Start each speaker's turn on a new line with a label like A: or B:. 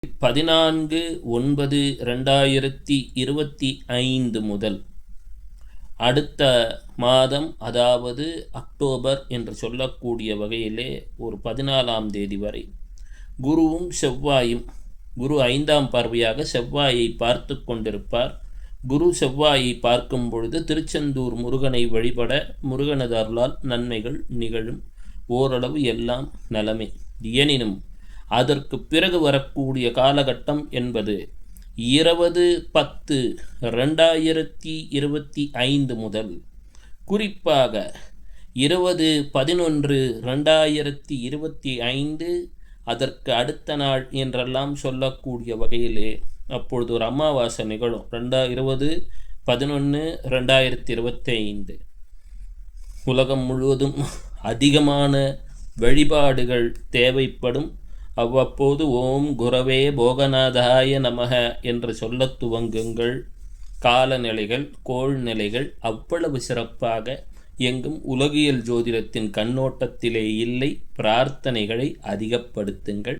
A: 14/9/2025 முதல் அடுத்த மாதம், அதாவது அக்டோபர் என்று சொல்லக்கூடிய வகையிலே ஒரு 14ஆம் தேதி வரை குருவும் செவ்வாயும், குரு 5ஆம் பார்வையாக செவ்வாயை பார்த்து கொண்டிருப்பார். குரு செவ்வாயை பார்க்கும் பொழுது திருச்செந்தூர் முருகனை வழிபட முருகனது அருளால் நன்மைகள் நிகழும். ஓரளவு எல்லாம் நலமே. எனினும் அதற்கு பிறகு வரக்கூடிய காலகட்டம் என்பது 20/10/2025 முதல் குறிப்பாக 20/11/2025 அதற்கு அடுத்த நாள் என்றெல்லாம் சொல்லக்கூடிய வகையிலே அப்பொழுது ஒரு அமாவாசை நிகழும். 20/11/2025 உலகம் முழுவதும் அதிகமான வழிபாடுகள் தேவைப்படும். அவ்வப்போது ஓம் குரவே போகநாதாய நமக என்று சொல்லத் துவங்குங்கள். காலநிலைகள், கோள்நிலைகள் அவ்வளவு சிறப்பாக எங்கும் உலகியல் ஜோதிடத்தின் கண்ணோட்டத்திலே இல்லை. பிரார்த்தனைகளை அதிகப்படுத்துங்கள்.